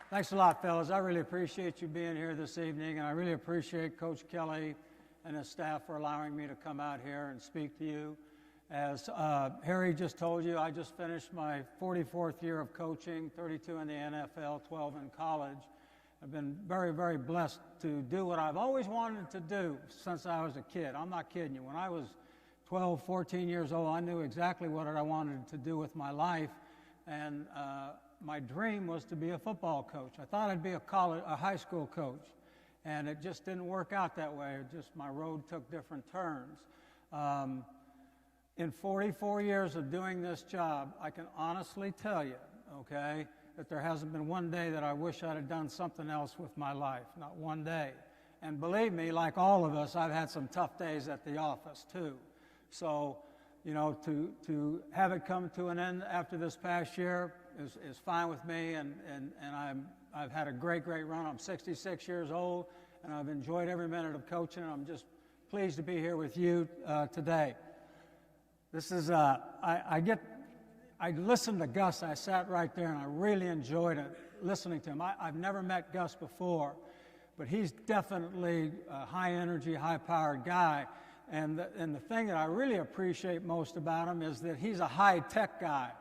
Thanks a lot, fellas. I really appreciate you being here this evening, and I really appreciate Coach Kelly and his staff for allowing me to come out here and speak to you. As Harry just told you, I just finished my 44th year of coaching, 32 in the NFL, 12 in college. I've been very, very blessed to do what I've always wanted to do since I was a kid. I'm not kidding you. When I was 12, 14 years old, I knew exactly what I wanted to do with my life, and my dream was to be a football coach. I thought I'd be a high school coach, and it just didn't work out that way. My road took different turns. In 44 years of doing this job, I can honestly tell you, okay, that there hasn't been one day that I wish I'd have done something else with my life, not one day. And believe me, like all of us, I've had some tough days at the office too. So, you know, to have it come to an end after this past year is fine with me, and I've had a great run. I'm 66 years old, and I've enjoyed every minute of coaching, and I'm just pleased to be here with you today. This is, I listened to Gus. I sat right there, and I really enjoyed it, listening to him. I've never met Gus before, but he's definitely a high-energy, high-powered guy. And the thing that I really appreciate most about him is that he's a high-tech guy.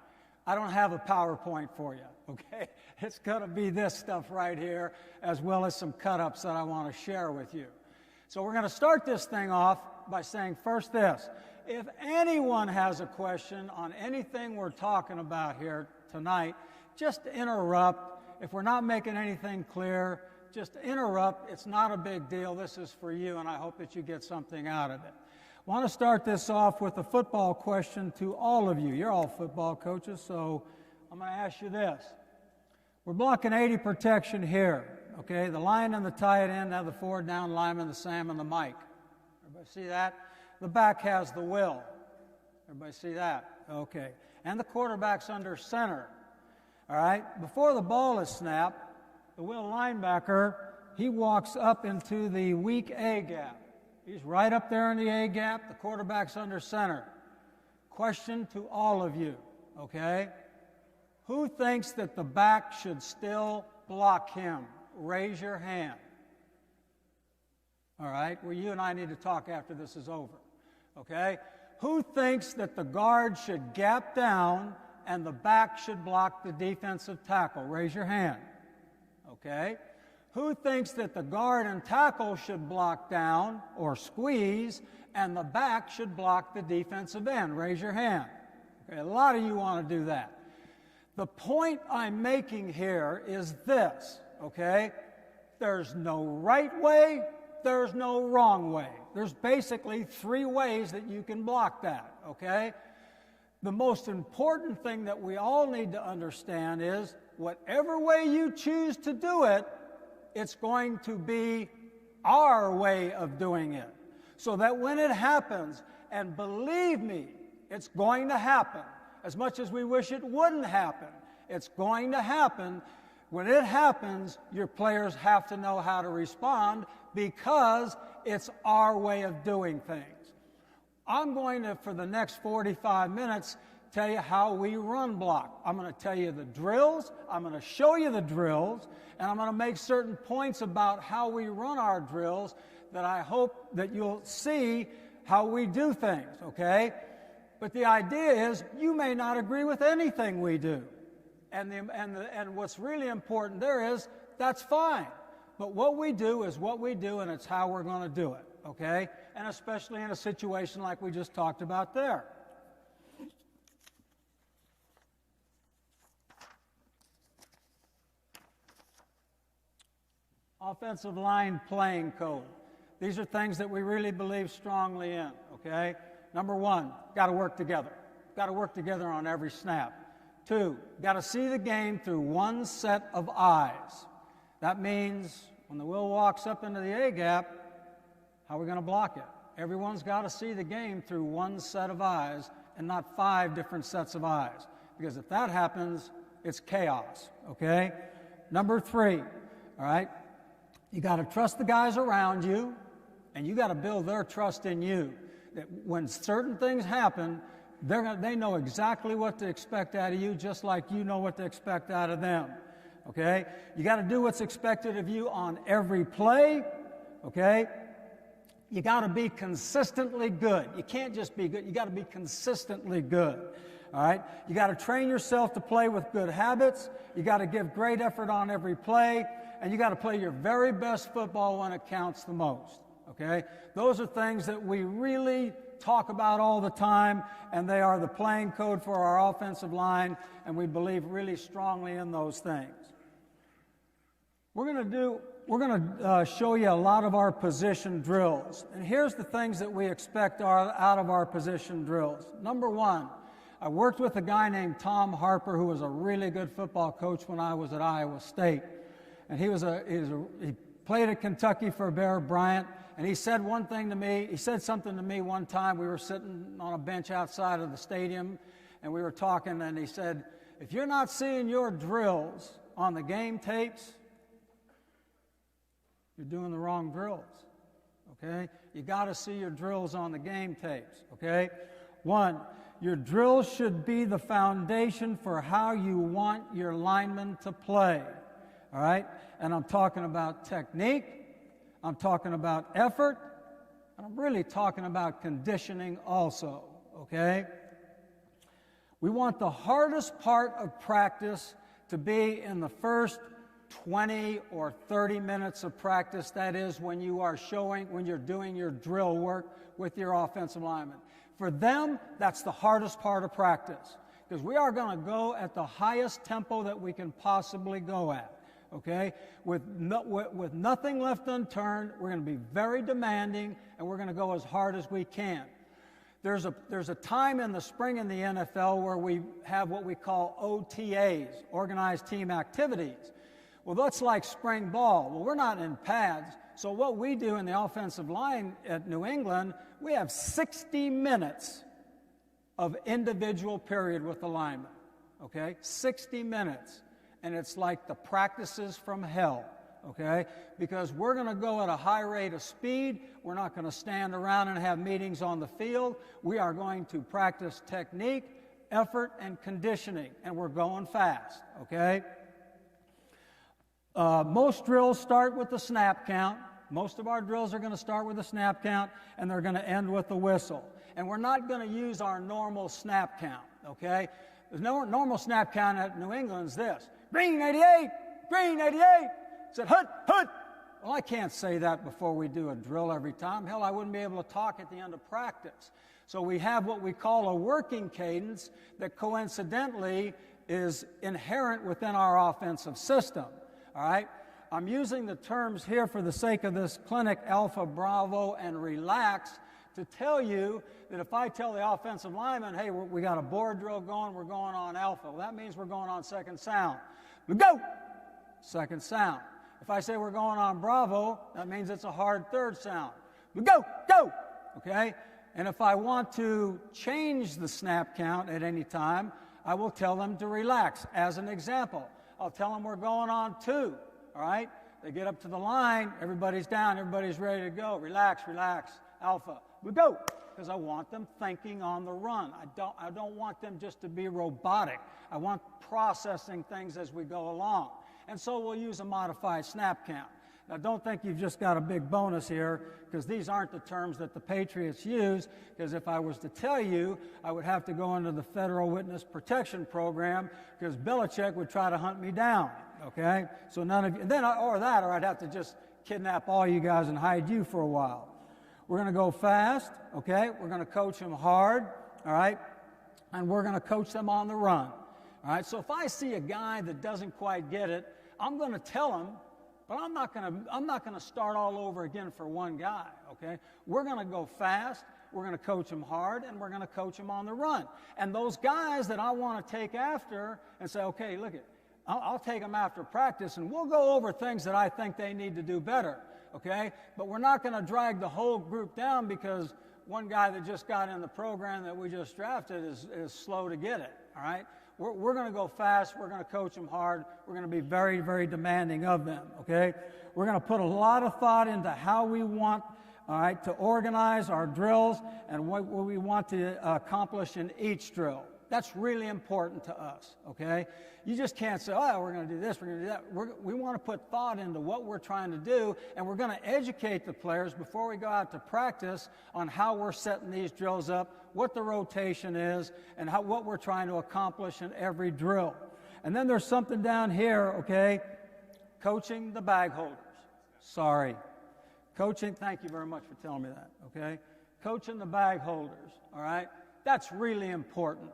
I don't have a PowerPoint for you, okay? It's going to be this stuff right here, as well as some cut-ups that I want to share with you. So we're going to start this thing off by saying first this. If anyone has a question on anything we're talking about here tonight, just interrupt. If we're not making anything clear, just interrupt. It's not a big deal. This is for you, and I hope that you get something out of it. I want to start this off with a football question to all of you. You're all football coaches, so I'm going to ask you this. We're blocking 80 protection here, okay? The line and the tight end have the forward down lineman, the Sam, and the Mike. Everybody see that? The back has the Will. Everybody see that? Okay. And the quarterback's under center. All right? Before the ball is snapped, the Will linebacker, he walks up into the weak A gap. He's right up there in the A gap. The quarterback's under center. Question to all of you, okay? Who thinks that the back should still block him? Raise your hand. All right? Well, you and I need to talk after this is over, okay? Who thinks that the guard should gap down and the back should block the defensive tackle? Raise your hand, okay? Who thinks that the guard and tackle should block down or squeeze and the back should block the defensive end? Raise your hand. Okay, a lot of you want to do that. The point I'm making here is this, okay? There's no right way, there's no wrong way. There's basically three ways that you can block that, okay? The most important thing that we all need to understand is whatever way you choose to do it, it's going to be our way of doing it. So that when it happens, and believe me, it's going to happen, as much as we wish it wouldn't happen, it's going to happen. When it happens, your players have to know how to respond because it's our way of doing things. I'm going to, for the next 45 minutes, tell you how we run block. I'm going to tell you the drills, I'm going to show you the drills, and I'm going to make certain points about how we run our drills that I hope that you'll see how we do things, okay? But the idea is you may not agree with anything we do. And what's really important there is that's fine. But what we do is what we do, and it's how we're going to do it, okay? And especially in a situation like we just talked about there. Offensive line playing code. These are things that we really believe strongly in, okay? Number one, got to work together. Got to work together on every snap. Two, got to see the game through one set of eyes. That means when the Will walks up into the A gap, how are we going to block it? Everyone's got to see the game through one set of eyes and not 5 different sets of eyes. Because if that happens, it's chaos, okay? Number 3, all right? You got to trust the guys around you, and you got to build their trust in you. That when certain things happen, They know exactly what to expect out of you, just like you know what to expect out of them. Okay? You got to do what's expected of you on every play. Okay? You got to be consistently good. You can't just be good. You got to be consistently good. All right? You got to train yourself to play with good habits. You got to give great effort on every play, and you got to play your very best football when it counts the most. Okay? Those are things that we really talk about all the time, and they are the playing code for our offensive line, and we believe really strongly in those things. We're going to show you a lot of our position drills, and here's the things that we expect out of our position drills. Number one, I worked with a guy named Tom Harper, who was a really good football coach when I was at Iowa State, and he played at Kentucky for Bear Bryant. And he said one thing to me. He said something to me one time. We were sitting on a bench outside of the stadium, and we were talking, and he said, if you're not seeing your drills on the game tapes, you're doing the wrong drills, okay? You got to see your drills on the game tapes, okay? One, your drills should be the foundation for how you want your linemen to play, all right? And I'm talking about technique, I'm talking about effort, and I'm really talking about conditioning also, okay? We want the hardest part of practice to be in the first 20 or 30 minutes of practice. That is when you're doing your drill work with your offensive linemen. For them, that's the hardest part of practice, because we are going to go at the highest tempo that we can possibly go at. Okay? With nothing left unturned, we're going to be very demanding, and we're going to go as hard as we can. There's a time in the spring in the NFL where we have what we call OTAs, organized team activities. Well, that's like spring ball. Well, we're not in pads, so what we do in the offensive line at New England, we have 60 minutes of individual period with the linemen. Okay? 60 minutes. And it's like the practices from hell, okay? Because we're going to go at a high rate of speed. We're not going to stand around and have meetings on the field. We are going to practice technique, effort, and conditioning, and we're going fast, okay? Most drills start with the snap count. Most of our drills are going to start with a snap count, and they're going to end with the whistle. And we're not going to use our normal snap count, okay? The normal snap count at New England is this. Green 88, green 88. Said, hut, hut. Well, I can't say that before we do a drill every time. Hell, I wouldn't be able to talk at the end of practice. So we have what we call a working cadence that coincidentally is inherent within our offensive system. All right? I'm using the terms here for the sake of this clinic, alpha, bravo, and relax, to tell you that if I tell the offensive lineman, hey, we got a board drill going, we're going on alpha, well, that means we're going on second sound. We go! Second sound. If I say we're going on bravo, that means it's a hard third sound. We go! Go! Okay? And if I want to change the snap count at any time, I will tell them to relax. As an example, I'll tell them we're going on 2. All right? They get up to the line, everybody's down, everybody's ready to go. Relax, relax, alpha. We go! Because I want them thinking on the run. I don't want them just to be robotic. I want processing things as we go along. And so we'll use a modified snap count. Now, don't think you've just got a big bonus here, because these aren't the terms that the Patriots use, because if I was to tell you, I would have to go into the Federal Witness Protection Program, because Belichick would try to hunt me down, okay? So none of you, or I'd have to just kidnap all you guys and hide you for a while. We're going to go fast, okay? We're going to coach them hard, all right? And we're going to coach them on the run, all right? So if I see a guy that doesn't quite get it, I'm going to tell him, but I'm not going to start all over again for one guy, okay? We're going to go fast, we're going to coach them hard, and we're going to coach them on the run. And those guys that I want to take after and say, okay, look, I'll take them after practice, and we'll go over things that I think they need to do better. Okay? But we're not going to drag the whole group down because one guy that just got in the program that we just drafted is slow to get it. All right? We're going to go fast. We're going to coach them hard. We're going to be very, very demanding of them. Okay? We're going to put a lot of thought into how we want all right, to organize our drills and what we want to accomplish in each drill. That's really important to us, okay? You just can't say, oh, we're going to do this, we're going to do that. We want to put thought into what we're trying to do, and we're going to educate the players before we go out to practice on how we're setting these drills up, what the rotation is, and what we're trying to accomplish in every drill. And then there's something down here, okay? Coaching the bag holders. Sorry. Coaching, thank you very much for telling me that, okay? Coaching the bag holders, all right? That's really important,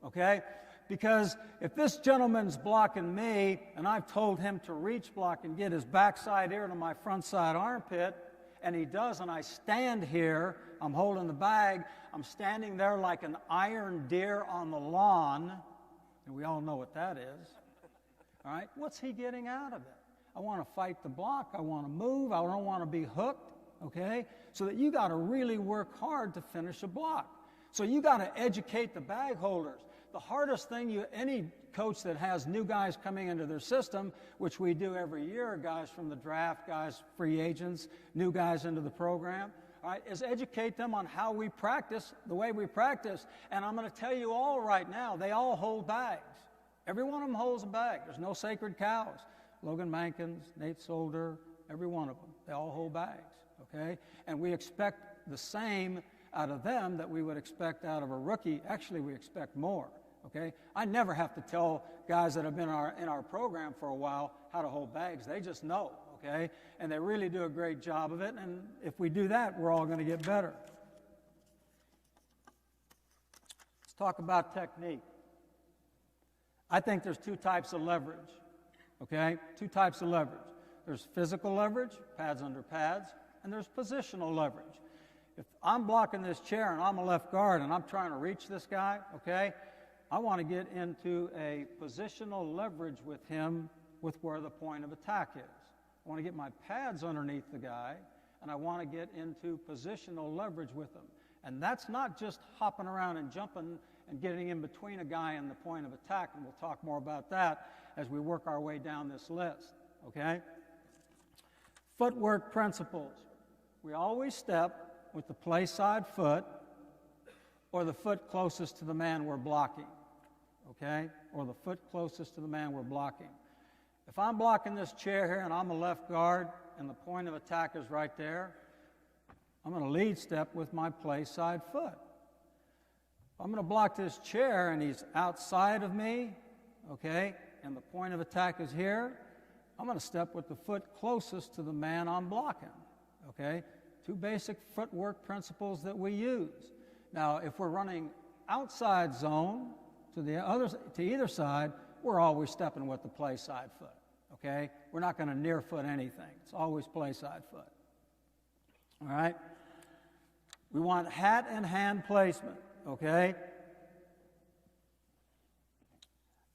okay? Because if this gentleman's blocking me and I've told him to reach block and get his backside ear to my front side armpit, and he does, and I stand here, I'm holding the bag, I'm standing there like an iron deer on the lawn, and we all know what that is, all right? What's he getting out of it? I want to fight the block, I want to move, I don't want to be hooked, okay? So that you got to really work hard to finish a block. So you got to educate the bag holders. The hardest thing any coach that has new guys coming into their system, which we do every year, guys from the draft, guys, free agents, new guys into the program, all right, is educate them on how we practice, the way we practice. And I'm going to tell you all right now, they all hold bags. Every one of them holds a bag. There's no sacred cows. Logan Mankins, Nate Solder, every one of them. They all hold bags, okay? And we expect the same out of them that we would expect out of a rookie. Actually, we expect more, okay? I never have to tell guys that have been in our program for a while how to hold bags. They just know, okay? And they really do a great job of it, and if we do that, we're all going to get better. Let's talk about technique. I think there's two types of leverage. Okay, two types of leverage. There's physical leverage, pads under pads, and there's positional leverage. If I'm blocking this chair and I'm a left guard and I'm trying to reach this guy, okay, I want to get into a positional leverage with him with where the point of attack is. I want to get my pads underneath the guy, and I want to get into positional leverage with him. And that's not just hopping around and jumping and getting in between a guy and the point of attack, and we'll talk more about that as we work our way down this list, okay? Footwork principles. We always step with the play side foot or the foot closest to the man we're blocking, okay? Or the foot closest to the man we're blocking. If I'm blocking this chair here and I'm a left guard and the point of attack is right there, I'm going to lead step with my play side foot. I'm going to block this chair and he's outside of me, okay, and the point of attack is here, I'm going to step with the foot closest to the man I'm blocking, okay? Two basic footwork principles that we use. Now, if we're running outside zone to either side, we're always stepping with the play side foot, okay? We're not going to near foot anything. It's always play side foot, all right? We want hat and hand placement, okay?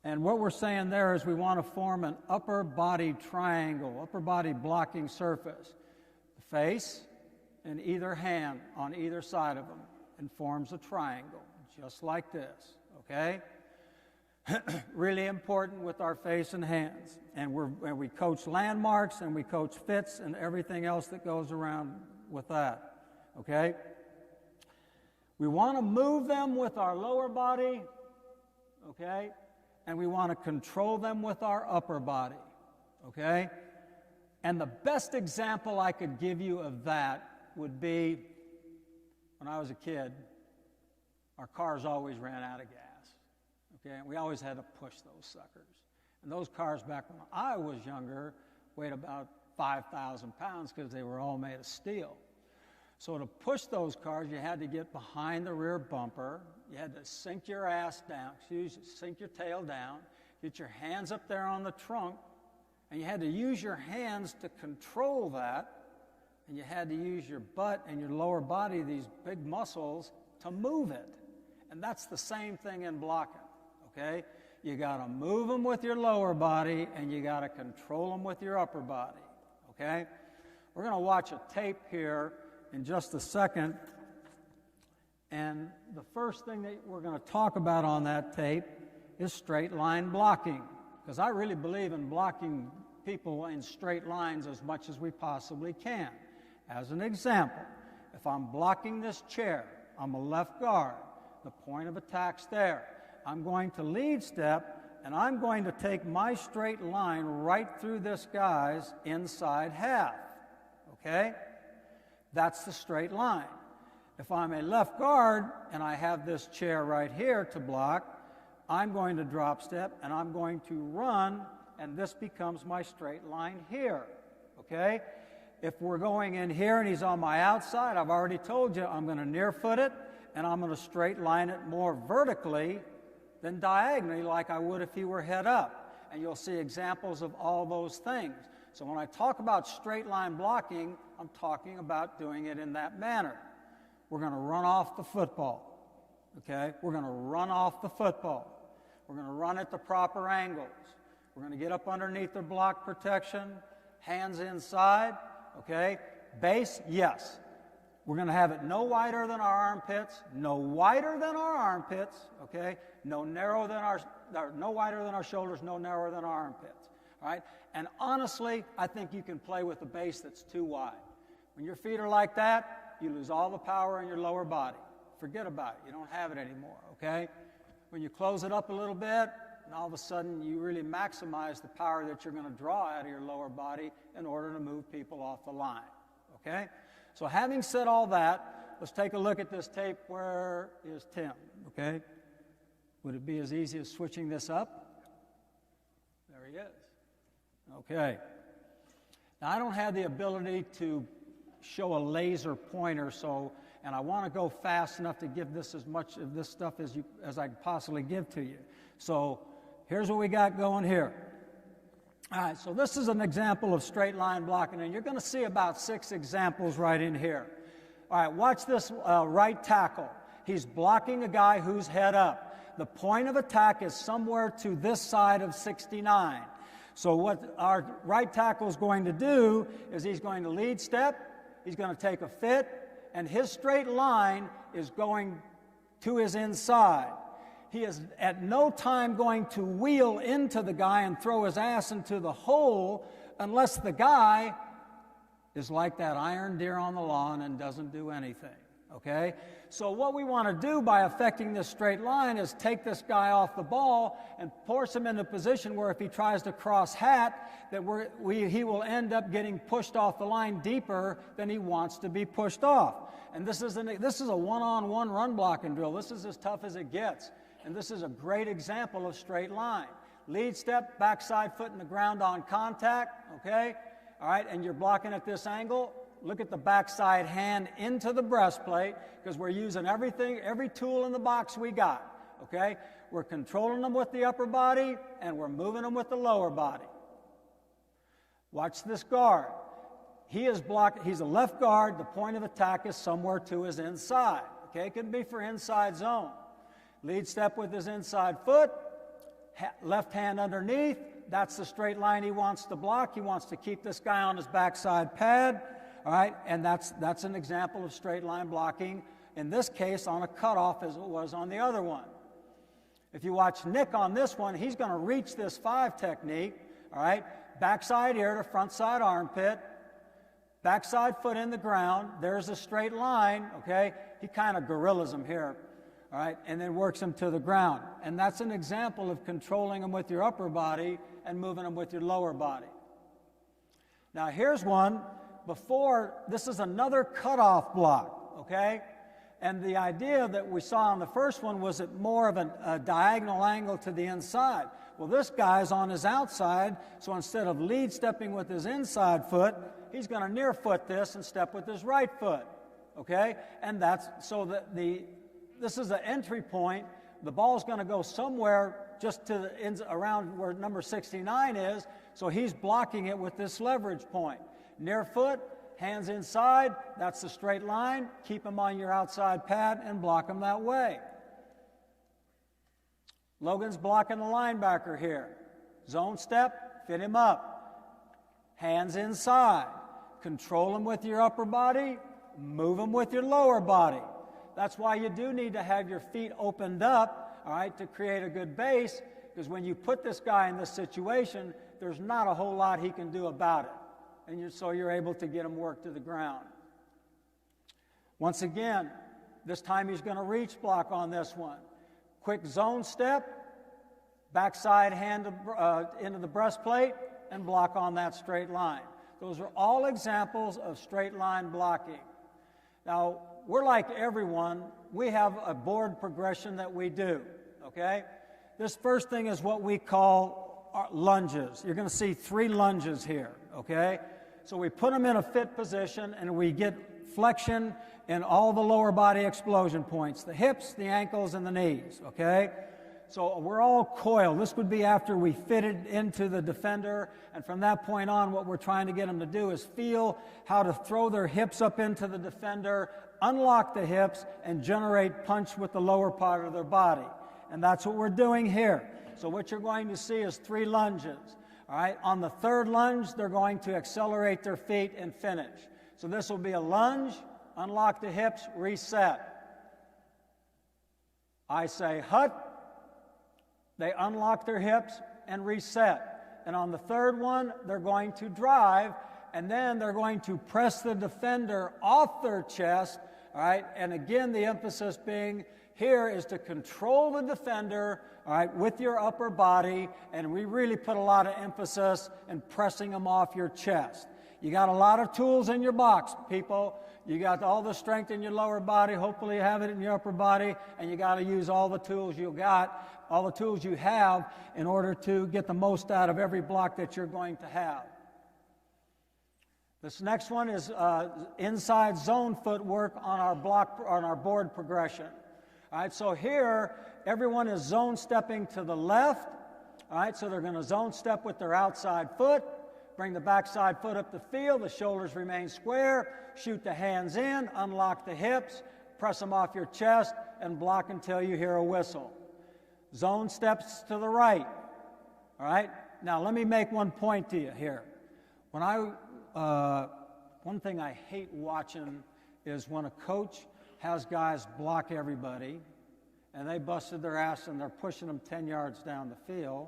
And what we're saying there is we want to form an upper body triangle, upper body blocking surface. The face and either hand on either side of them and forms a triangle, just like this, okay? Really important with our face and hands. And we coach landmarks and we coach fits and everything else that goes around with that, okay? We want to move them with our lower body, okay? And we want to control them with our upper body, okay? And the best example I could give you of that would be when I was a kid, our cars always ran out of gas, okay? And we always had to push those suckers. And those cars back when I was younger weighed about 5,000 pounds because they were all made of steel. So to push those cars, you had to get behind the rear bumper. You had to sink your ass down, sink your tail down, get your hands up there on the trunk, and you had to use your hands to control that, and you had to use your butt and your lower body, these big muscles, to move it. And that's the same thing in blocking, okay? You got to move them with your lower body, and you got to control them with your upper body, okay? We're going to watch a tape here in just a second, and the first thing that we're going to talk about on that tape is straight line blocking, because I really believe in blocking people in straight lines as much as we possibly can. As an example, If I'm blocking this chair, I'm a left guard. The point of attack's there. I'm going to lead step, and I'm going to take my straight line right through this guy's inside half. Okay? That's the straight line. If I'm a left guard and I have this chair right here to block, I'm going to drop step and I'm going to run, and this becomes my straight line here. Okay? If we're going in here and he's on my outside, I've already told you I'm going to near foot it and I'm going to straight line it more vertically than diagonally like I would if he were head up. And you'll see examples of all those things. So when I talk about straight line blocking, I'm talking about doing it in that manner. We're going to run off the football, okay? We're going to run off the football. We're going to run at the proper angles. We're going to get up underneath the block protection, hands inside, okay? Base, yes. We're going to have it no wider than our armpits, no wider than our armpits, okay? No wider than our shoulders, no narrower than our armpits, all right? And honestly, I think you can play with a base that's too wide. When your feet are like that, you lose all the power in your lower body. Forget about it. You don't have it anymore, okay? When you close it up a little bit, and all of a sudden you really maximize the power that you're going to draw out of your lower body in order to move people off the line, okay? So having said all that, let's take a look at this tape. Where is Tim, okay? Would it be as easy as switching this up? There he is. Okay. Now, I don't have the ability to show a laser pointer, and I want to go fast enough to give this as much of this stuff as I can possibly give to you. So here's what we got going here. All right, so this is an example of straight line blocking, and you're going to see about 6 examples right in here. All right, watch this right tackle. He's blocking a guy who's head up. The point of attack is somewhere to this side of 69. So what our right tackle is going to do is he's going to lead step, he's going to take a fit, and his straight line is going to his inside. He is at no time going to wheel into the guy and throw his ass into the hole unless the guy is like that iron deer on the lawn and doesn't do anything, okay? So what we want to do by affecting this straight line is take this guy off the ball and force him into a position where if he tries to cross hat, that he will end up getting pushed off the line deeper than he wants to be pushed off. And this is a one-on-one run blocking drill. This is as tough as it gets. And this is a great example of straight line. Lead step, backside foot in the ground on contact, okay? All right, and you're blocking at this angle. Look at the backside hand into the breastplate because we're using every tool in the box we got, okay? We're controlling them with the upper body and we're moving them with the lower body. Watch this guard. He's a left guard. The point of attack is somewhere to his inside, okay? It could be for inside zone. Lead step with his inside foot, left hand underneath. That's the straight line he wants to block. He wants to keep this guy on his backside pad. All right, and that's an example of straight line blocking, in this case on a cutoff as it was on the other one. If you watch Nick on this one, he's going to reach this 5 technique, all right, backside ear to front side armpit, backside foot in the ground, there's a straight line, okay, he kind of gorillas him here, all right, and then works him to the ground. And that's an example of controlling him with your upper body and moving him with your lower body. Now here's one. This is another cutoff block, okay? And the idea that we saw on the first one was it more of a diagonal angle to the inside. Well, this guy's on his outside, so instead of lead stepping with his inside foot, he's going to near foot this and step with his right foot, okay? And this is an entry point. The ball's going to go somewhere just around where number 69 is, so he's blocking it with this leverage point. Near foot, hands inside, that's the straight line. Keep him on your outside pad and block him that way. Logan's blocking the linebacker here. Zone step, fit him up. Hands inside. Control him with your upper body, move him with your lower body. That's why you do need to have your feet opened up, all right, to create a good base, because when you put this guy in this situation, there's not a whole lot he can do about it. And so you're able to get him work to the ground. Once again, this time he's going to reach block on this one. Quick zone step, backside hand into the breastplate, and block on that straight line. Those are all examples of straight line blocking. Now, we're like everyone. We have a board progression that we do, okay? This first thing is what we call lunges. You're going to see 3 lunges here, okay? So we put them in a fit position, and we get flexion in all the lower body explosion points, the hips, the ankles, and the knees, okay? So we're all coiled. This would be after we fitted into the defender, and from that point on, what we're trying to get them to do is feel how to throw their hips up into the defender, unlock the hips, and generate punch with the lower part of their body. And that's what we're doing here. So what you're going to see is 3 lunges. All right, on the 3rd lunge, they're going to accelerate their feet and finish. So this will be a lunge, unlock the hips, reset. I say hut, they unlock their hips and reset. And on the 3rd one, they're going to drive, and then they're going to press the defender off their chest, all right? And again, the emphasis being here is to control the defender, all right, with your upper body, and we really put a lot of emphasis in pressing them off your chest. You got a lot of tools in your box, people. You got all the strength in your lower body. Hopefully you have it in your upper body, and you got to use all the tools you got, all the tools you have in order to get the most out of every block that you're going to have. This next one is inside zone footwork on our board progression. All right, so here everyone is zone stepping to the left. All right, so they're going to zone step with their outside foot, bring the backside foot up the field, the shoulders remain square, shoot the hands in, unlock the hips, press them off your chest, and block until you hear a whistle. Zone steps to the right. All right, now let me make one point to you here. One thing I hate watching is when a coach has guys block everybody, and they busted their ass and they're pushing them 10 yards down the field,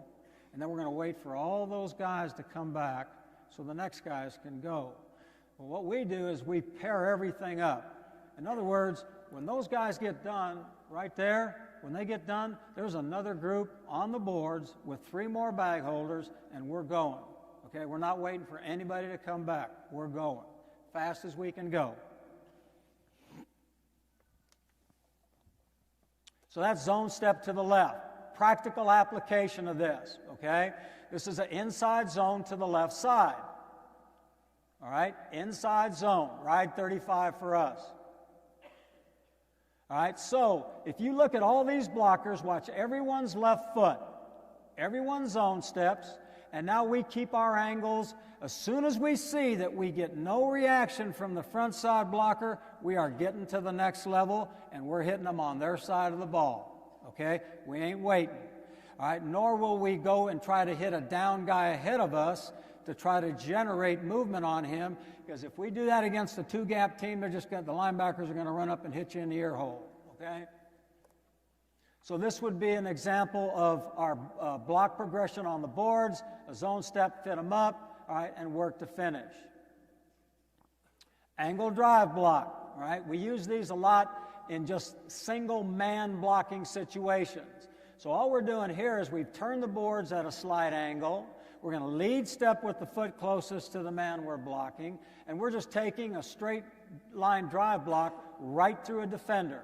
and then we're going to wait for all those guys to come back so the next guys can go. Well, what we do is we pair everything up. In other words, when those guys get done, right there, when they get done, there's another group on the boards with 3 more bag holders, and we're going. Okay, we're not waiting for anybody to come back. We're going fast as we can go. So that's zone step to the left. Practical application of this, okay? This is an inside zone to the left side. All right, inside zone, ride 35 for us. All right, so if you look at all these blockers, watch everyone's left foot. Everyone zone steps, and now we keep our angles. As soon as we see that we get no reaction from the front side blocker, we are getting to the next level, and we're hitting them on their side of the ball, okay? We ain't waiting, all right? Nor will we go and try to hit a down guy ahead of us to try to generate movement on him, because if we do that against a 2-gap team, the linebackers are going to run up and hit you in the ear hole, okay? So this would be an example of our block progression on the boards, a zone step, fit them up, all right, and work to finish. Angle drive block, all right? We use these a lot in just single man blocking situations. So all we're doing here is we've turned the boards at a slight angle. We're going to lead step with the foot closest to the man we're blocking, and we're just taking a straight line drive block right through a defender.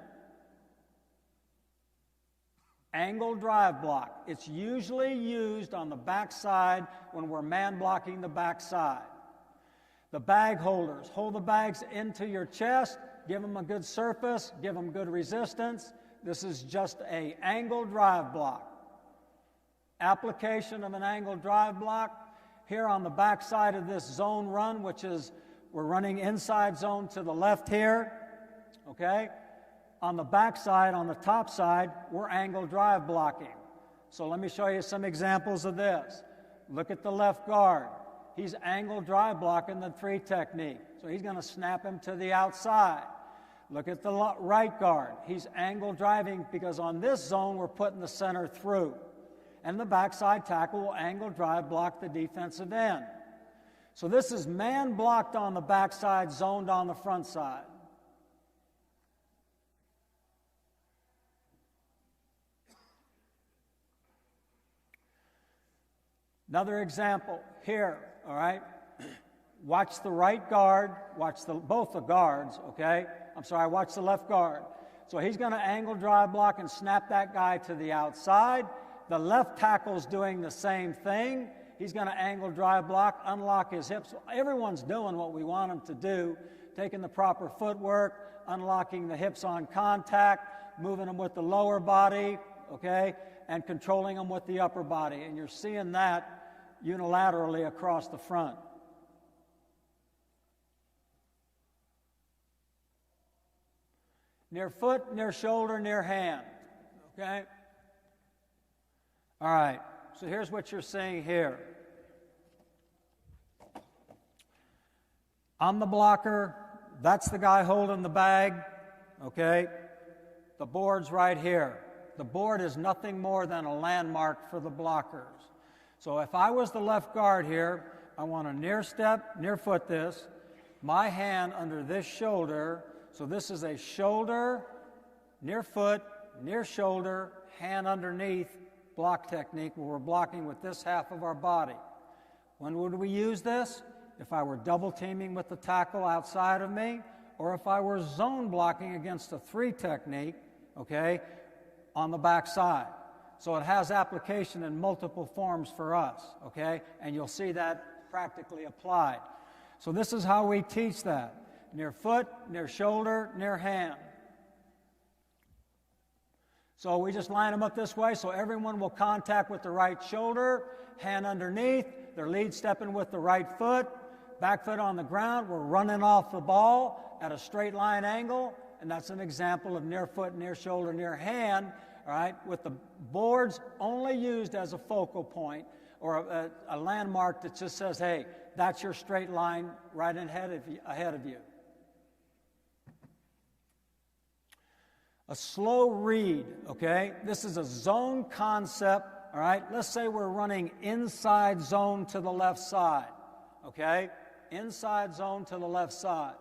Angle drive block. It's usually used on the backside when we're man blocking the backside. The bag holders, hold the bags into your chest, give them a good surface, give them good resistance. This is just an angle drive block. Application of an angle drive block here on the backside of this zone run, which is we're running inside zone to the left here, okay? On the back side, on the top side, we're angle drive blocking. So let me show you some examples of this. Look at the left guard. He's angle drive blocking the 3 technique. So he's going to snap him to the outside. Look at the right guard. He's angle driving because on this zone, we're putting the center through. And the backside tackle will angle drive block the defensive end. So this is man blocked on the backside, zoned on the front side. Another example here, all right? Watch the right guard, watch both the guards, okay? Watch the left guard. So he's going to angle drive block and snap that guy to the outside. The left tackle's doing the same thing. He's going to angle drive block, unlock his hips. Everyone's doing what we want them to do, taking the proper footwork, unlocking the hips on contact, moving them with the lower body, okay, and controlling them with the upper body. And you're seeing that unilaterally across the front. Near foot, near shoulder, near hand, okay? All right, so here's what you're seeing here. I'm the blocker. That's the guy holding the bag, okay? The board's right here. The board is nothing more than a landmark for the blockers. So if I was the left guard here, I want to near step, near foot this, my hand under this shoulder. So this is a shoulder, near foot, near shoulder, hand underneath block technique where we're blocking with this half of our body. When would we use this? If I were double teaming with the tackle outside of me, or if I were zone blocking against a 3 technique, okay, on the back side. So it has application in multiple forms for us, okay, and you'll see that practically applied. So this is how we teach that. Near foot, near shoulder, near hand. So we just line them up this way so everyone will contact with the right shoulder, hand underneath, they're lead stepping with the right foot, back foot on the ground, we're running off the ball at a straight line angle, and that's an example of near foot, near shoulder, near hand, all right, with the boards only used as a focal point or a landmark that just says, hey, that's your straight line right ahead of you. A slow read, okay? This is a zone concept, all right? Let's say we're running inside zone to the left side, okay? Inside zone to the left side.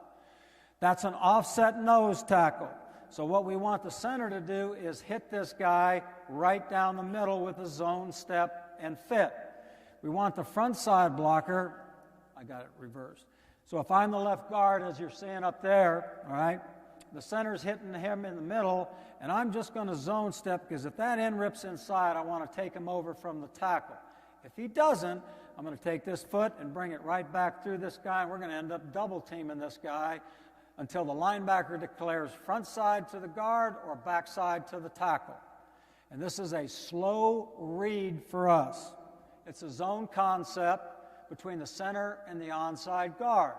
That's an offset nose tackle. So what we want the center to do is hit this guy right down the middle with a zone step and fit. We want the front side blocker, I got it reversed. So if I'm the left guard, as you're seeing up there, all right? The center's hitting him in the middle, and I'm just going to zone step because if that end rips inside, I want to take him over from the tackle. If he doesn't, I'm going to take this foot and bring it right back through this guy, and we're going to end up double teaming this guy until the linebacker declares front side to the guard or back side to the tackle. And this is a slow read for us. It's a zone concept between the center and the onside guard.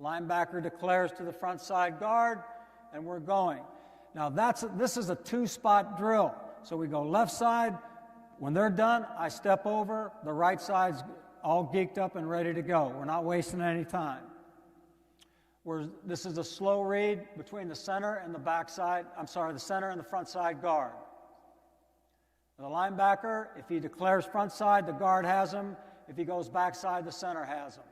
Linebacker declares to the front side guard, and we're going. Now this is a 2-spot drill. So we go left side. When they're done, I step over. The right side's all geeked up and ready to go. We're not wasting any time. This is a slow read between the center and the center and the front side guard. The linebacker, if he declares front side, the guard has him. If he goes backside, the center has him.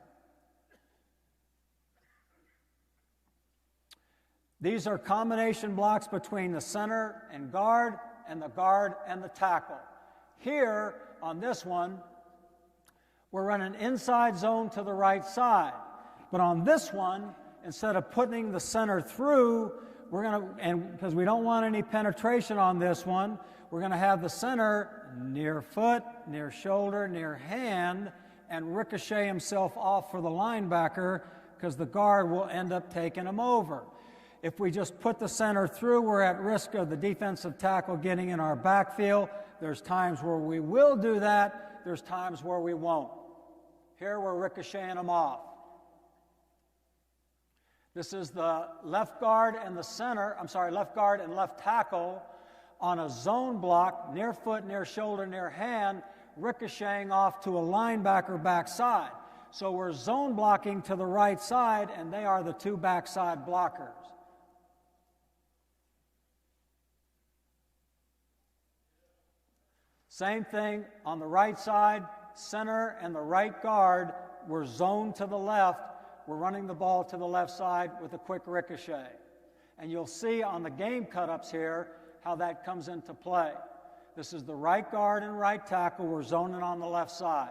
These are combination blocks between the center and the guard and the tackle. Here, on this one, we're running inside zone to the right side. But on this one, instead of putting the center through, because we don't want any penetration on this one, we're going to have the center near foot, near shoulder, near hand, and ricochet himself off for the linebacker because the guard will end up taking him over. If we just put the center through, we're at risk of the defensive tackle getting in our backfield. There's times where we will do that. There's times where we won't. Here we're ricocheting them off. This is the left guard and left tackle on a zone block, near foot, near shoulder, near hand, ricocheting off to a linebacker backside. So we're zone blocking to the right side, and they are the 2 backside blockers. Same thing on the right side, center and the right guard, we're zoned to the left. We're running the ball to the left side with a quick ricochet. And you'll see on the game cut-ups here how that comes into play. This is the right guard and right tackle. We're zoning on the left side.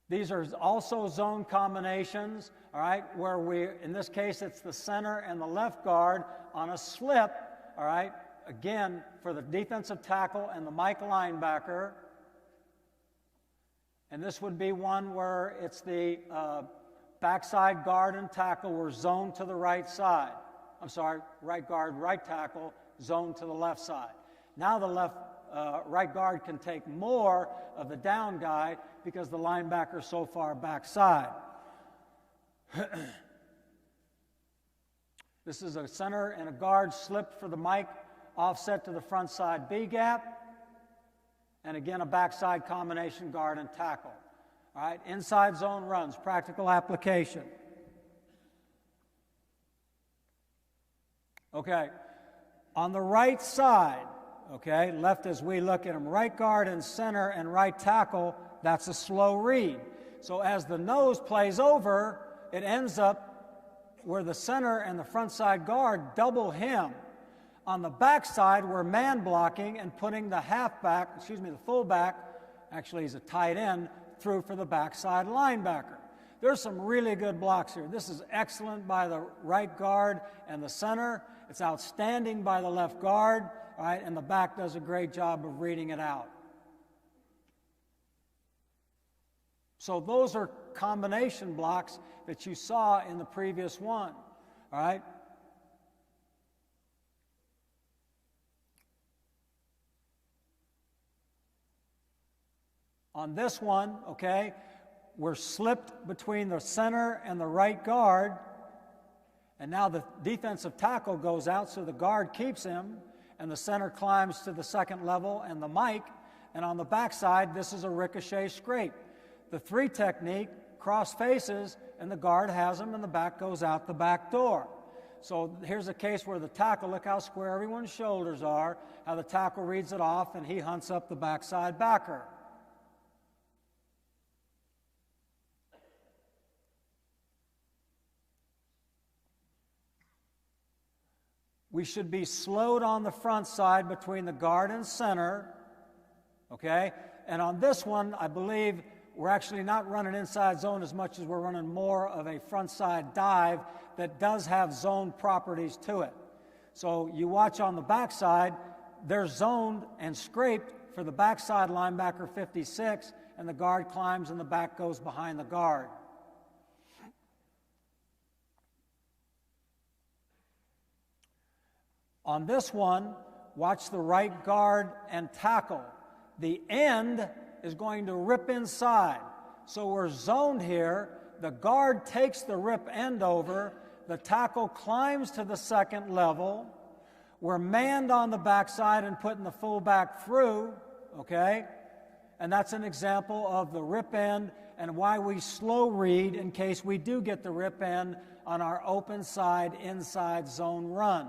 These are also zone combinations, all right, where in this case, it's the center and the left guard on a slip, all right, again, for the defensive tackle and the Mike linebacker. And this would be one where it's the backside guard and tackle were zoned to the right side. I'm sorry, right guard, right tackle, zoned to the left side. Now the right guard can take more of the down guy because the linebacker's so far backside. This is a center and a guard slip for the Mike, offset to the front side B gap. And again, a backside combination guard and tackle. All right, inside zone runs, practical application. Okay, on the right side, okay, left as we look at them, right guard and center and right tackle, that's a slow read. So as the nose plays over, it ends up where the center and the front side guard double him. On the back side, we're man blocking and putting the fullback, actually he's a tight end, through for the backside linebacker. There's some really good blocks here. This is excellent by the right guard and the center. It's outstanding by the left guard, all right, and the back does a great job of reading it out. So those are combination blocks that you saw in the previous one, all right? On this one, okay, we're slipped between the center and the right guard, and now the defensive tackle goes out so the guard keeps him, and the center climbs to the second level and the Mike, and on the backside, this is a ricochet scrape. The 3 technique, cross faces, and the guard has him, and the back goes out the back door. So here's a case where the tackle, look how square everyone's shoulders are, how the tackle reads it off, and he hunts up the backside backer. We should be slowed on the front side between the guard and center, okay? And on this one, I believe we're actually not running inside zone as much as we're running more of a front side dive that does have zone properties to it. So you watch on the backside, they're zoned and scraped for the backside linebacker 56, and the guard climbs and the back goes behind the guard. On this one, watch the right guard and tackle. The end is going to rip inside. So we're zoned here. The guard takes the rip end over. The tackle climbs to the second level. We're manned on the backside and putting the fullback through, okay? And that's an example of the rip end and why we slow read in case we do get the rip end on our open side inside zone run.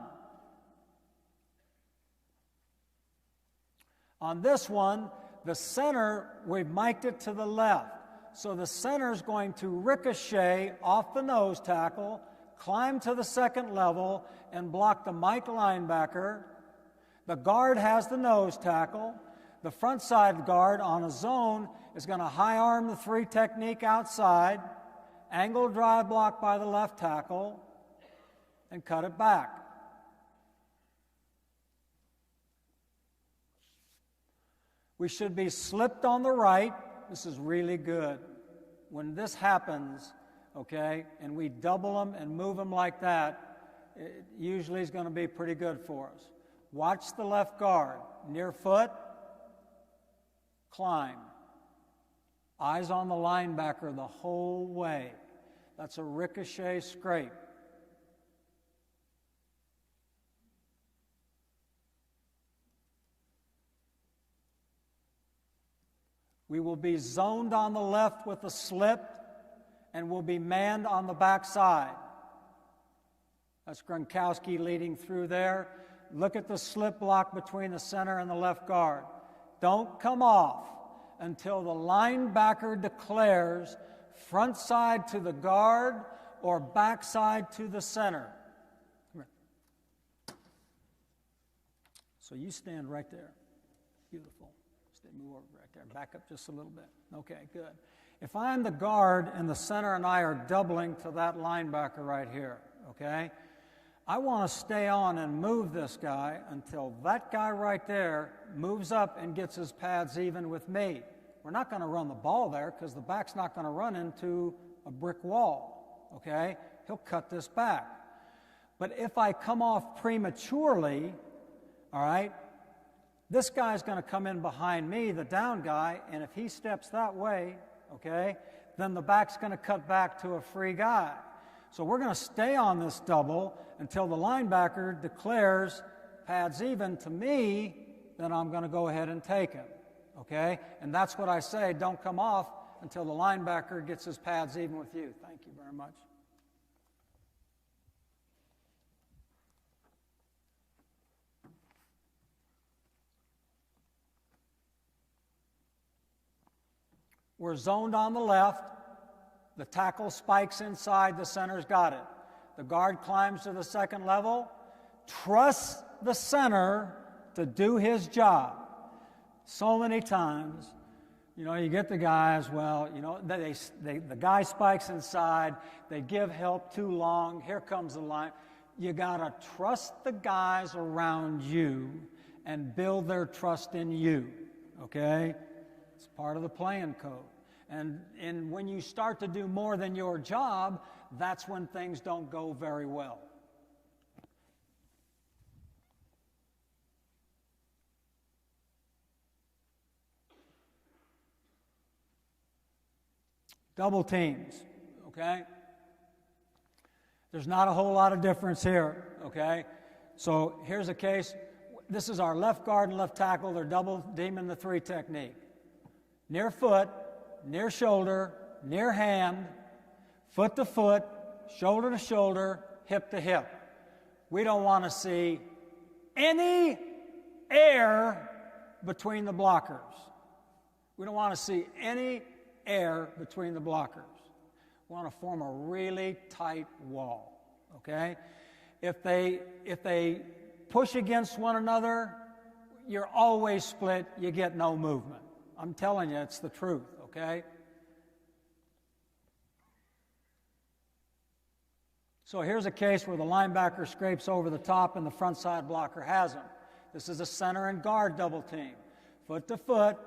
On this one, the center, we've mic'd it to the left. So the center is going to ricochet off the nose tackle, climb to the second level, and block the Mike linebacker. The guard has the nose tackle. The front side guard on a zone is going to high arm the 3 technique outside, angle drive block by the left tackle, and cut it back. We should be slipped on the right. This is really good. When this happens, okay, and we double them and move them like that, it usually is going to be pretty good for us. Watch the left guard. Near foot, climb. Eyes on the linebacker the whole way. That's a ricochet scrape. We will be zoned on the left with a slip, and will be manned on the backside. That's Gronkowski leading through there. Look at the slip block between the center and the left guard. Don't come off until the linebacker declares front side to the guard or backside to the center. So you stand right there. Beautiful. Stay, move over right there. Back up just a little bit. Okay, good. If I'm the guard and the center and I are doubling to that linebacker right here, okay, I want to stay on and move this guy until that guy right there moves up and gets his pads even with me. We're not going to run the ball there because the back's not going to run into a brick wall, okay? He'll cut this back. But if I come off prematurely, all right, this guy's going to come in behind me, the down guy, and if he steps that way, okay, then the back's going to cut back to a free guy. So we're going to stay on this double until the linebacker declares pads even to me, then I'm going to go ahead and take him, okay? And that's what I say, don't come off until the linebacker gets his pads even with you. Thank you very much. We're zoned on the left. The tackle spikes inside. The center's got it. The guard climbs to the second level. Trust the center to do his job. So many times, you know, you get the guys, well, you know, the guy spikes inside. They give help too long. Here comes the line. You got to trust the guys around you and build their trust in you, okay? It's part of the playing code. And when you start to do more than your job, that's when things don't go very well. Double teams, okay? There's not a whole lot of difference here, okay? So here's a case. This is our left guard and left tackle. They're double teaming the three technique. Near foot, near shoulder, near hand, foot to foot, shoulder to shoulder, hip to hip. We don't want to see any air between the blockers. We don't want to see any air between the blockers. We want to form a really tight wall, okay? If they push against one another, you're always split, you get no movement. I'm telling you, it's the truth, okay? So here's a case where the linebacker scrapes over the top and the front side blocker has him. This is a center and guard double team. Foot to foot,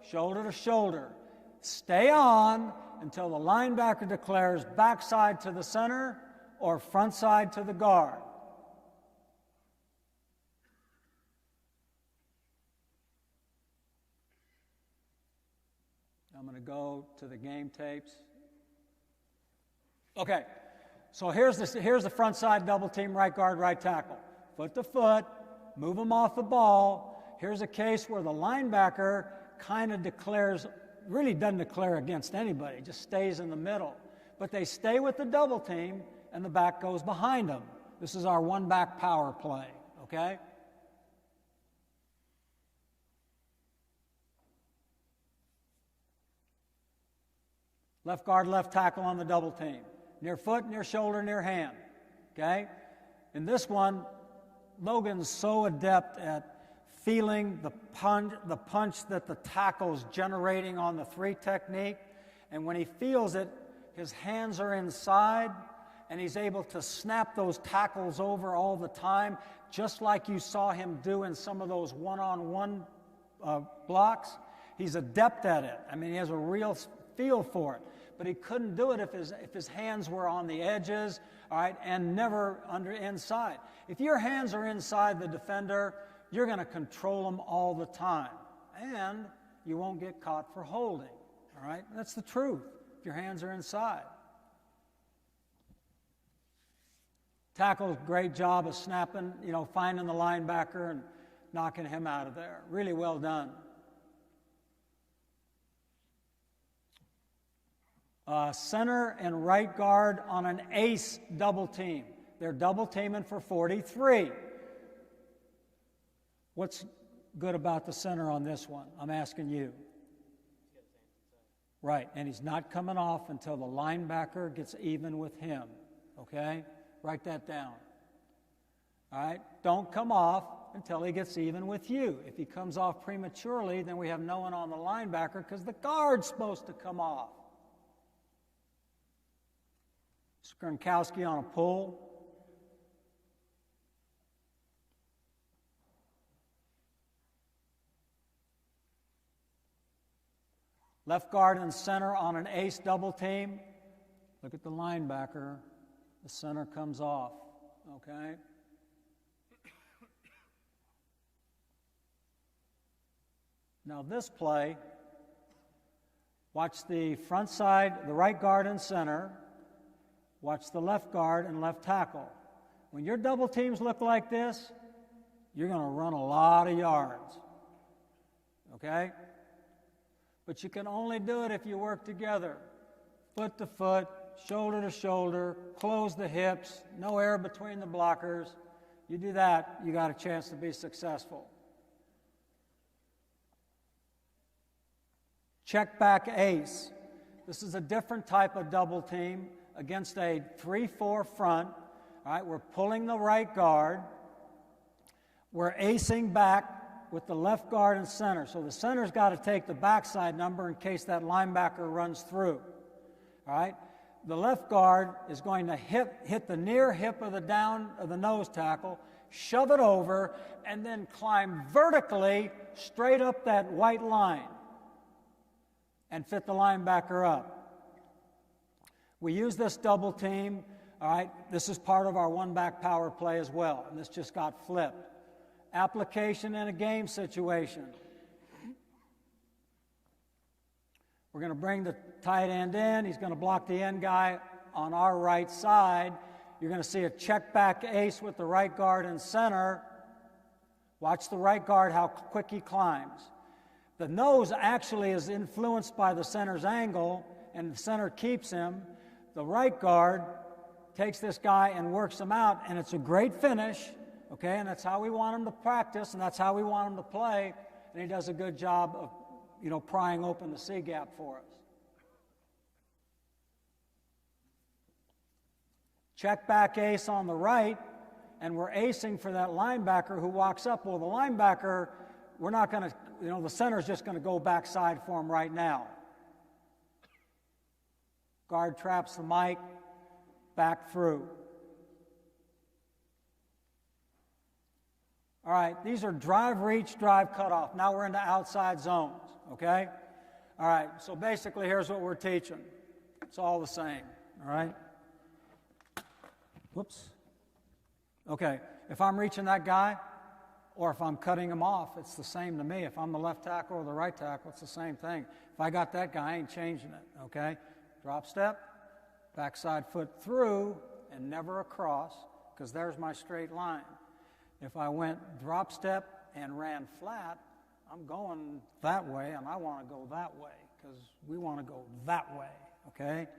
shoulder to shoulder. Stay on until the linebacker declares backside to the center or front side to the guard. I'm going to go to the game tapes. Okay, so here's the front side double team, right guard, right tackle. Foot to foot, move them off the ball. Here's a case where the linebacker kind of declares, really doesn't declare against anybody, just stays in the middle. But they stay with the double team, and the back goes behind them. This is our one-back power play, okay? Left guard, left tackle on the double team. Near foot, near shoulder, near hand. Okay? In this one, Logan's so adept at feeling the punch that the tackle's generating on the three technique. And when he feels it, his hands are inside, and he's able to snap those tackles over all the time, just like you saw him do in some of those one-on-one blocks. He's adept at it. I mean, he has a real feel for it. But he couldn't do it if his hands were on the edges, all right, and never inside. If your hands are inside the defender, you're going to control them all the time, and you won't get caught for holding, all right? That's the truth, if your hands are inside. Tackle's great job of snapping, you know, finding the linebacker and knocking him out of there. Really well done. Center and right guard on an ace double team. They're double teaming for 43. What's good about the center on this one? I'm asking you. Right, and he's not coming off until the linebacker gets even with him, okay? Write that down. All right, don't come off until he gets even with you. If he comes off prematurely, then we have no one on the linebacker because the guard's supposed to come off. Scarnecchia on a pull. Left guard and center on an ace double team. Look at the linebacker. The center comes off, okay? Now this play, watch the front side, the right guard and center. Watch the left guard and left tackle. When your double teams look like this, you're going to run a lot of yards, okay? But you can only do it if you work together. Foot to foot, shoulder to shoulder, close the hips, no air between the blockers. You do that, you got a chance to be successful. Check back ace. This is a different type of double team against a 3-4 front. All right, we're pulling the right guard. We're acing back with the left guard and center. So the center's got to take the backside number in case that linebacker runs through. All right? The left guard is going to hit the near hip of the nose tackle, shove it over, and then climb vertically straight up that white line and fit the linebacker up. We use this double team. All right? This is part of our one-back power play as well, and this just got flipped. Application in a game situation. We're going to bring the tight end in. He's going to block the end guy on our right side. You're going to see a check back ace with the right guard and center. Watch the right guard, how quick he climbs. The nose actually is influenced by the center's angle, and the center keeps him. The right guard takes this guy and works him out, and it's a great finish. Okay, and that's how we want him to practice, and that's how we want him to play, and he does a good job of, prying open the C-gap for us. Check back ace on the right, and we're acing for that linebacker who walks up. Well, the linebacker, we're not going to, the center's just going to go backside for him right now. Guard traps the mic, back through. All right, these are drive, reach, drive, cutoff. Now we're into outside zones, okay? All right, so basically here's what we're teaching. It's all the same, all right? Whoops. Okay, if I'm reaching that guy or if I'm cutting him off, it's the same to me. If I'm the left tackle or the right tackle, it's the same thing. If I got that guy, I ain't changing it, okay? Drop step, backside foot through, and never across, because there's my straight line. If I went drop step and ran flat, I'm going that way, and I want to go that way because we want to go that way, okay?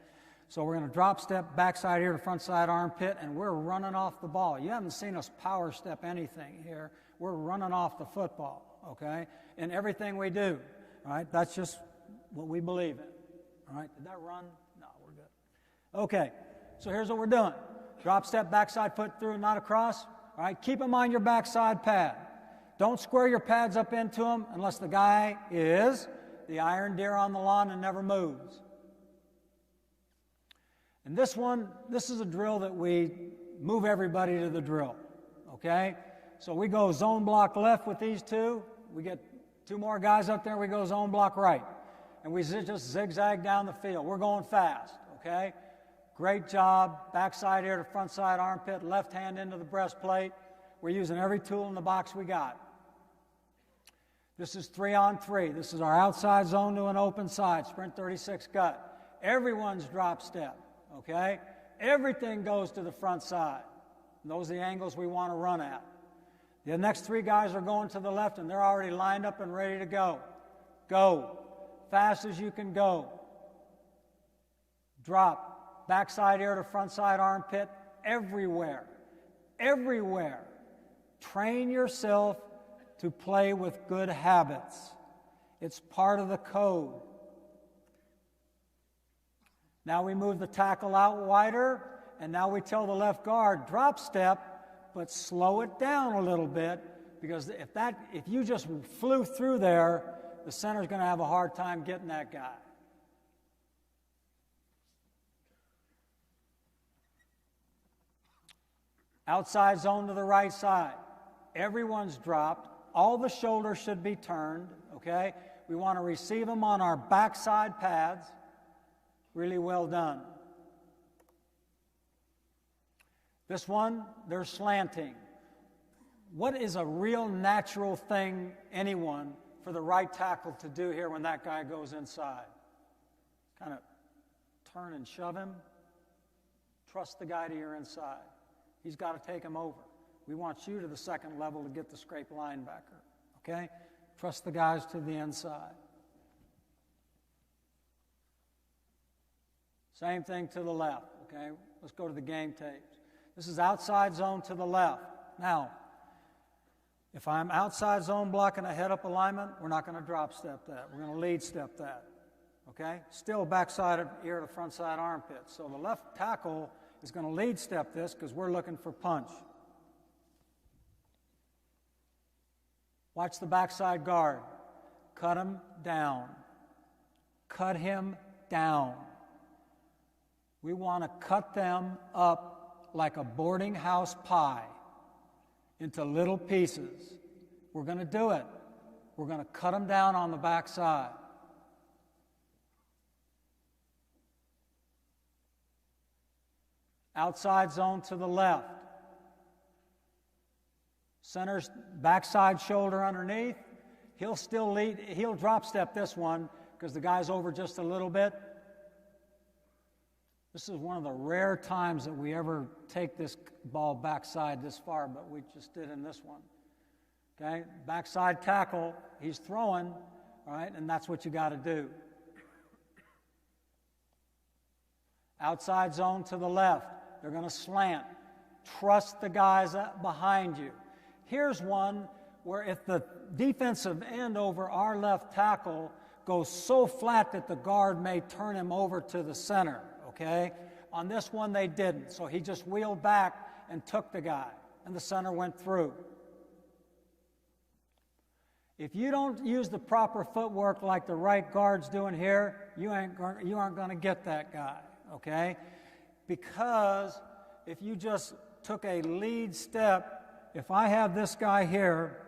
So we're going to drop step, backside ear to front side armpit, and we're running off the ball. You haven't seen us power step anything here. We're running off the football, okay, in everything we do, all right? That's just what we believe in, all right? Did that run? No, we're good. Okay, so here's what we're doing. Drop step, backside foot through, not across. All right, keep them on your backside pad. Don't square your pads up into them unless the guy is the iron deer on the lawn and never moves. And this is a drill that we move everybody to the drill, okay? So we go zone block left with these two. We get two more guys up there, we go zone block right. And we just zigzag down the field. We're going fast, okay? Great job, backside ear to front side armpit, left hand into the breastplate. We're using every tool in the box we got. This is 3-on-3. This is our outside zone to an open side, sprint 36 gut. Everyone's drop step, okay? Everything goes to the front side. And those are the angles we want to run at. The next three guys are going to the left, and they're already lined up and ready to go. Go. Fast as you can go. Drop. Backside ear to front side armpit, everywhere. Everywhere. Train yourself to play with good habits. It's part of the code. Now we move the tackle out wider, and now we tell the left guard, drop step, but slow it down a little bit because if you just flew through there, the center's going to have a hard time getting that guy. Outside zone to the right side. Everyone's dropped. All the shoulders should be turned, okay? We want to receive them on our backside pads. Really well done. This one, they're slanting. What is a real natural thing, anyone, for the right tackle to do here when that guy goes inside? Kind of turn and shove him. Trust the guy to your inside. He's got to take him over. We want you to the second level to get the scrape linebacker, okay? Trust the guys to the inside. Same thing to the left, okay? Let's go to the game tapes. This is outside zone to the left. Now, if I'm outside zone blocking a head-up alignment, we're not going to drop step that. We're going to lead step that, okay? Still backside ear to front side armpit. So the left tackle is going to lead step this because we're looking for punch. Watch the backside guard. Cut him down. Cut him down. We want to cut them up like a boarding house pie into little pieces. We're going to do it. We're going to cut them down on the backside. Outside zone to the left. Center's backside shoulder underneath. He'll still lead. He'll drop step this one because the guy's over just a little bit. This is one of the rare times that we ever take this ball backside this far, but we just did in this one. Okay, backside tackle. He's throwing, all right, and that's what you got to do. Outside zone to the left. They're going to slant. Trust the guys behind you. Here's one where if the defensive end over our left tackle goes so flat that the guard may turn him over to the center, okay? On this one, they didn't. So he just wheeled back and took the guy, and the center went through. If you don't use the proper footwork like the right guard's doing here, you aren't going to get that guy, okay? Because if you just took a lead step, if I have this guy here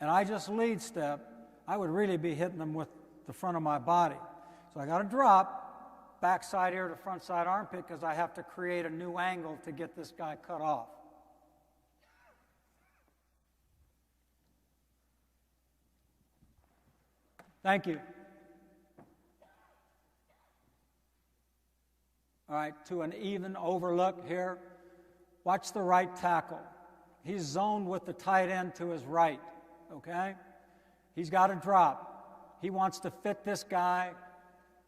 and I just lead step, I would really be hitting them with the front of my body. So I got to drop backside ear to front side armpit because I have to create a new angle to get this guy cut off. Thank you. All right, to an even overlook here. Watch the right tackle. He's zoned with the tight end to his right, okay? He's got to drop. He wants to fit this guy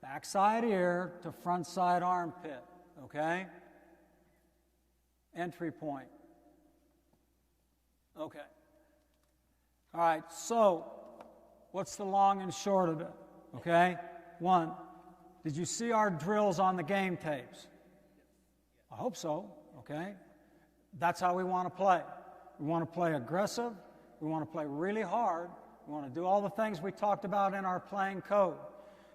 backside ear to front side armpit, okay? Entry point. Okay. All right, so what's the long and short of it, okay? One, did you see our drills on the game tapes? I hope so, okay? That's how we want to play. We want to play aggressive. We want to play really hard. We want to do all the things we talked about in our playing code.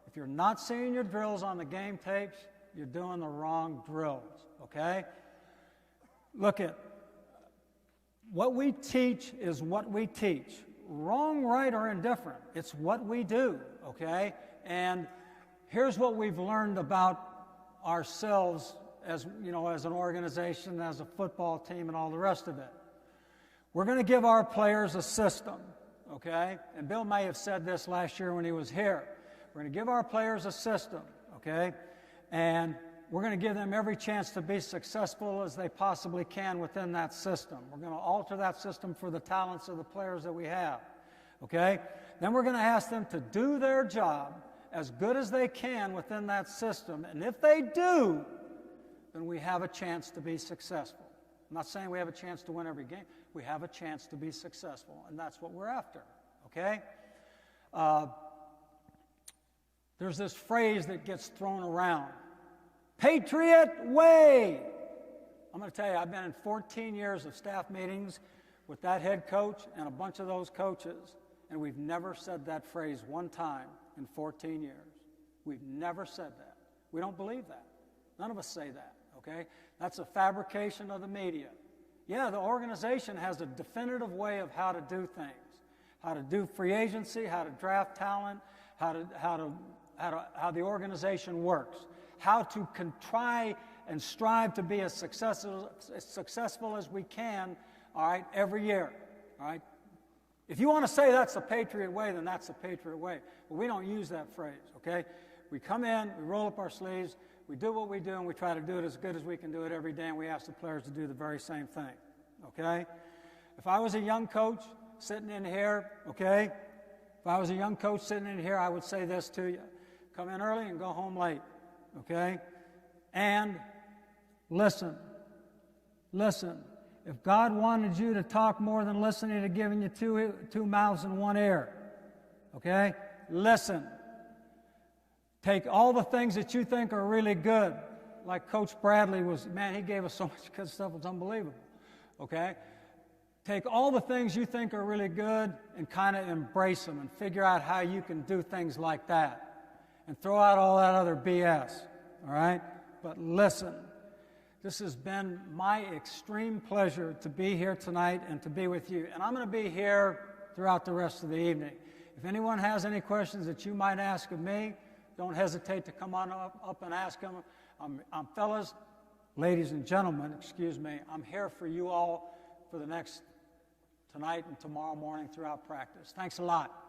If you're not seeing your drills on the game tapes, you're doing the wrong drills, okay? Look at what we teach is what we teach. Wrong, right, or indifferent. It's what we do, okay? And here's what we've learned about ourselves as, you know, as an organization, as a football team, and all the rest of it. We're going to give our players a system, okay? And Bill may have said this last year when he was here. We're going to give our players a system, okay? And we're going to give them every chance to be successful as they possibly can within that system. We're going to alter that system for the talents of the players that we have, okay? Then we're going to ask them to do their job as good as they can within that system. And if they do, then we have a chance to be successful. I'm not saying we have a chance to win every game. We have a chance to be successful, and that's what we're after, okay? There's this phrase that gets thrown around, Patriot way. I'm going to tell you, I've been in 14 years of staff meetings with that head coach and a bunch of those coaches, and we've never said that phrase one time in 14 years. We've never said that. We don't believe that. None of us say that, okay? That's a fabrication of the media. Yeah, the organization has a definitive way of how to do things, how to do free agency, how to draft talent, how the organization works, how to try and strive to be as successful as we can, all right, every year, all right? If you want to say that's the Patriot way, then that's the Patriot way. But we don't use that phrase, okay? We come in, we roll up our sleeves, we do what we do, and we try to do it as good as we can do it every day, and we ask the players to do the very same thing, okay? If I was a young coach sitting in here, okay, if I was a young coach sitting in here, I would say this to you. Come in early and go home late, okay? And listen. If God wanted you to talk more than listening to giving you two mouths and one ear, okay? Listen. Take all the things that you think are really good, like Coach Bradley was, man, he gave us so much good stuff, it's unbelievable, okay? Take all the things you think are really good and kind of embrace them and figure out how you can do things like that and throw out all that other BS, all right? But listen, this has been my extreme pleasure to be here tonight and to be with you, and I'm going to be here throughout the rest of the evening. If anyone has any questions that you might ask of me, don't hesitate to come on up and ask them. I'm fellas, ladies and gentlemen, excuse me, I'm here for you all for the next tonight and tomorrow morning throughout practice. Thanks a lot.